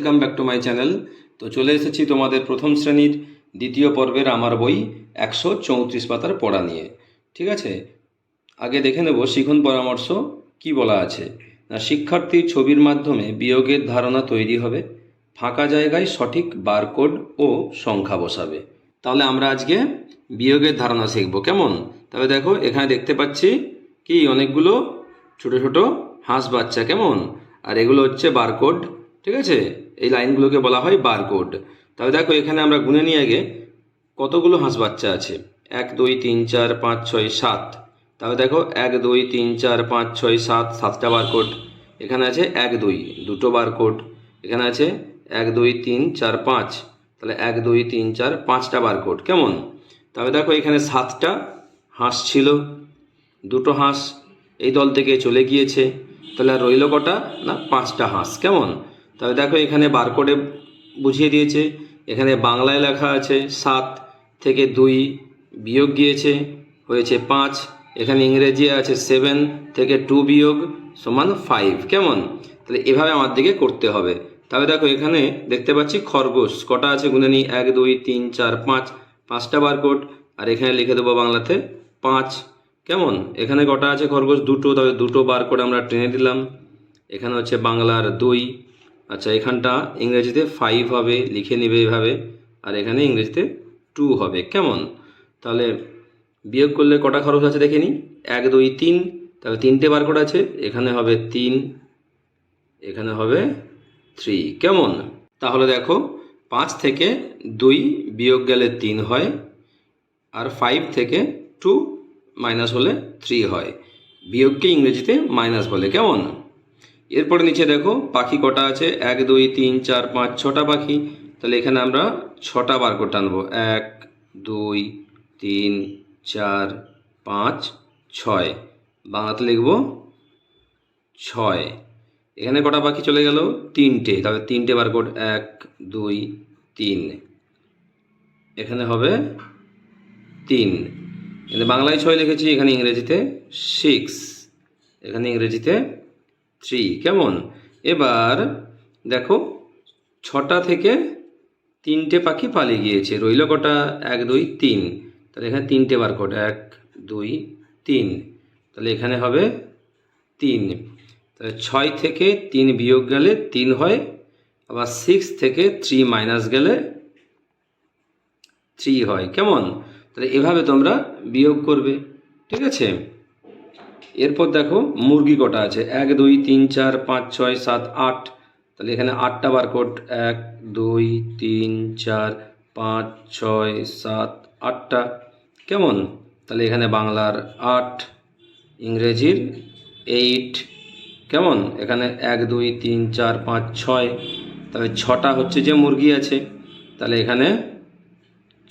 Welcome back to my channel. তো চলে এসেছি তোমাদের প্রথম শ্রেণীর দ্বিতীয় পর্বের আমার বই 134 পাতার পড়া নিয়ে। ঠিক আছে, আগে দেখে নেব শিখন পরামর্শ কি বলা আছে। না, শিক্ষার্থীর ছবির মাধ্যমে বিয়োগের ধারণা তৈরি হবে, ফাঁকা জায়গায় সঠিক বারকোড ও সংখ্যা বসাবে। তাহলে আমরা আজকে বিয়োগের ধারণা শিখব। কেমন? তবে দেখো এখানে দেখতে পাচ্ছি কি অনেকগুলো ছোট ছোট হাঁস বাচ্চা। কেমন? আর এগুলো হচ্ছে বারকোড। ঠিক আছে, এই লাইনগুলোকে বলা হয় বারকোড। তবে দেখো এখানে আমরা গুনে নিয়ে আগে কতগুলো হাঁস বাচ্চা আছে। 1 2 3 4 5 6 7। তাহলে দেখো 1 2 3 4 5 6 7, 7টা বারকোড। এখানে আছে 1 2, দুটো বারকোড। এখানে আছে 1 2 3 4 5, তাহলে 1 2 3 4 5টা বারকোড। কেমন? তবে দেখো এখানে 7টা হাঁস ছিল, দুটো হাঁস এই দল থেকে চলে গিয়েছে, তাহলে আর রইল কটা? না, 5টা হাঁস। কেমন? তবে দেখো এখানে বারকোডে বুঝিয়ে দিয়েছে, এখানে বাংলায় লেখা আছে 7 থেকে 2 বিয়োগ গিয়েছে, হয়েছে 5। এখানে ইংরেজি আছে 7 থেকে 2 বিয়োগ সমান 5। কেমন? তাহলে এভাবে আমার দিকে করতে হবে। তবে দেখো এখানে দেখতে পাচ্ছি খরগোশ কটা আছে, গুনে নিই। 1 2 3 4 5, 5টা বারকোড। আর এখানে লিখে দেবো বাংলাতে 5। কেমন? এখানে কটা আছে খরগোশ? দুটো, তবে দুটো বারকোড আমরা টেনে দিলাম। এখানে হচ্ছে বাংলার 2। আচ্ছা, এখানটা ইংরেজিতে 5 হবে, লিখে নেবে এভাবে। আর এখানে ইংরেজিতে 2 হবে। কেমন? তাহলে বিয়োগ করলে কটা খরচ আছে দেখে নিই। 1 2 3, তাহলে 3টে বারকোড আছে। এখানে হবে 3, এখানে হবে 3। কেমন? তাহলে দেখো 5 থেকে 2 বিয়োগ গেলে 3 হয়, আর 5 থেকে 2 মাইনাস হলে 3 হয়। বিয়োগকে ইংরেজিতে মাইনাস বলে। কেমন? এরপরে নিচে দেখো পাখি কটা আছে। 1 2 3 4 5, 6টা পাখি। তাহলে এখানে আমরা 6টা বারকোড টানবো। 1 2 3 4 5 6, বাংলাতে লিখব 6। এখানে কটা পাখি চলে গেল? 3টে, তাহলে 3টে বারকোড। 1 2 3, এখানে হবে 3। এখানে বাংলায় 6 লিখেছি, এখানে ইংরেজিতে 6, এখানে ইংরেজিতে 3। কেমন? এবার দেখো 6টা থেকে 3টে পাখি পালিয়ে গিয়েছে, রইল কটা? 1 2 3, তাহলে এখানে 3টে বারকোড। 1 2 3, তাহলে এখানে হবে 3। তাহলে 6 থেকে 3 বিয়োগ গেলে 3 হয়, আবার 6 থেকে 3 মাইনাস গেলে 3 হয়। কেমন? তাহলে এভাবে তোমরা বিয়োগ করবে। ঠিক আছে, এরপর দেখো মুরগি কটা আছে। 1 2 3 4 5 6 7 8, তাহলে এখানে 8টা বারকোড। 1 2 3 4 5 6 7 8টা। কেমন? তাহলে এখানে বাংলার 8, ইংরেজির 8। কেমন? এখানে 1 2 3 4 5 6, তবে 6টা হচ্ছে যে মুরগি আছে, তাহলে এখানে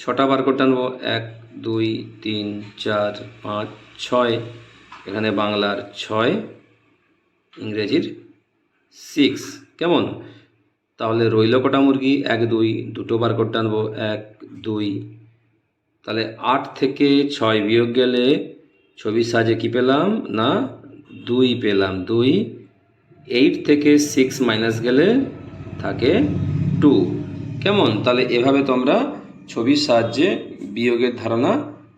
6টা বারকোড টানবো। 1 2 3 4 5 6, এখানে বাংলার 6, ইংরেজির 6। কেমন? তাহলে রইল কটা মুরগি? 1 2, দুটো বারকোড টানবো। 1 2, তাহলে 8 থেকে 6 বিয়োগ গেলে ছবির সাজে কি পেলাম? না, 2 পেলাম। 2। 8 থেকে 6 মাইনাস গেলে থাকে 2। কেমন? তাহলে এভাবে তোমরা ছবির সাহায্যে বিয়োগের ধারণা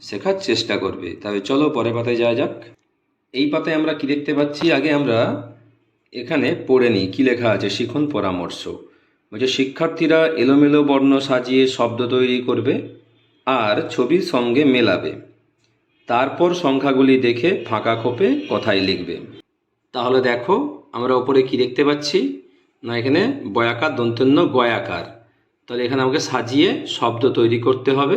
শেখার চেষ্টা করবে। তবে চলো পরের পাতায় যাওয়া যাক। এই পাতায় আমরা কি দেখতে পাচ্ছি, আগে আমরা এখানে পড়ে নিই কি লেখা আছে। শিখন পরামর্শ বলছে, শিক্ষার্থীরা এলোমেলো বর্ণ সাজিয়ে শব্দ তৈরি করবে আর ছবির সঙ্গে মেলাবে, তারপর সংখ্যাগুলি দেখে ফাঁকা খোপে কথাই লিখবে। তাহলে দেখো আমরা ওপরে কি দেখতে পাচ্ছি, না এখানে বয়াকার দন্ত্যন্য গয়াকার। তাহলে এখানে আমাকে সাজিয়ে শব্দ তৈরি করতে হবে,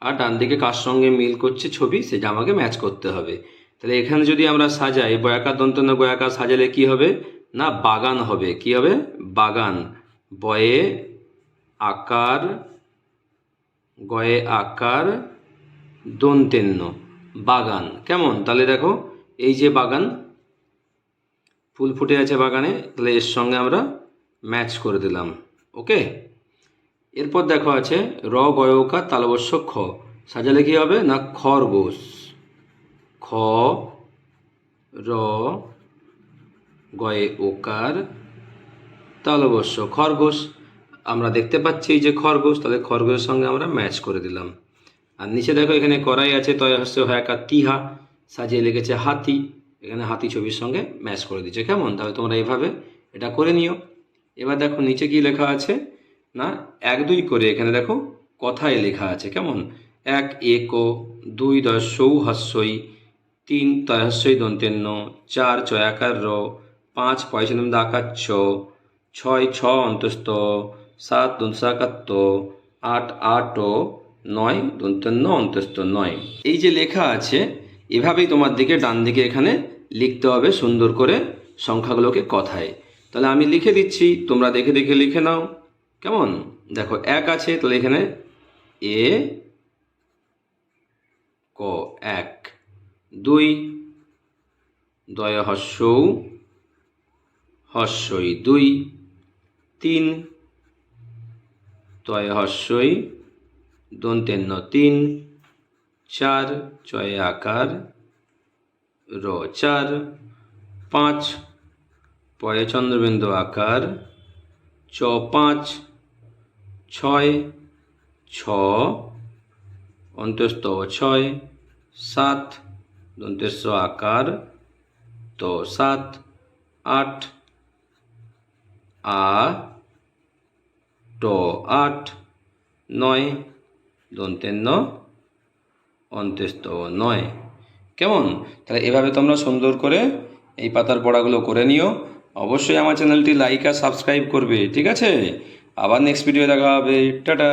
আর ডান দিকে কার সঙ্গে মিল করছে ছবি সেটা আমাকে ম্যাচ করতে হবে। তাহলে এখানে যদি আমরা সাজাই বয়াকার দন্ত্যন্য গয়াকার সাজালে কি হবে? না, বাগান হবে। কি হবে? বাগান। বয়ে আকার, গয়ে আকার, দন্ত্যন্য, বাগান। কেমন? তাহলে দেখো এই যে বাগান, ফুল ফুটে আছে বাগানে, তাহলে এর সঙ্গে আমরা ম্যাচ করে দিলাম। ওকে। এরপর দেখো আছে র গয়কার তালবস্য খ, সাজালে কি হবে? না, খরগোশ। খ র গয়ে ওকার তালবস্য খরগোশ, আমরা দেখতে পাচ্ছি এই যে খরগোশ, তাহলে খরগোশের সঙ্গে আমরা ম্যাচ করে দিলাম। আর নিচে দেখো এখানে কড়াই আছে, তয় হস্য হয়াকার তিহা, সাজিয়ে লিখেছে হাতি, এখানে হাতি ছবির সঙ্গে ম্যাচ করে দিচ্ছে। কেমন? তাহলে তোমরা এভাবে এটা করে নিও। এবার দেখো নিচে কি লেখা আছে না, 1 2 করে এখানে দেখো কথায় লেখা আছে। কেমন? 1 একো, 2 দস্যৌ হস্যই, 3 তয়হস্যই দন্তেন্ন, 4 চয়াকার র, 5 পয়সনম দাকার ছ, 6 ছ অন্তস্থ, 7 দন্তসাকাত্ত, 8 আট, 9 দন্তেন্ন অন্তস্থ 9। এই যে লেখা আছে এভাবেই তোমার দিকে ডান দিকে এখানে লিখতে হবে সুন্দর করে সংখ্যাগুলোকে কথায়। তাহলে আমি লিখে দিচ্ছি, তোমরা দেখে দেখে লিখে নাও। কেমন? দেখো 1 আছে, তাহলে এখানে এ ক 1, 2 দয় হস্যৌ হস্যই 2, 3 তয় হস্যই দন্তেন্ন 3, 4 চয়ে আকার র 4, 5 পয়ে চন্দ্রবিন্দু আকার চ 5, 6 ছ অন্তস্থ 6, 7 দন্তেস্ব আকার তো 7, 8 আ ট 8, 9 দন্তেন্ন অন্তস্থ 9। কেমন? তাহলে এভাবে তোমরা সুন্দর করে এই পাতার পড়াগুলো করে নিও। অবশ্যই আমার চ্যানেলটি লাইক আর সাবস্ক্রাইব করবে। ঠিক আছে? আবার নেক্সট ভিডিও দেখা হবে। টাটা।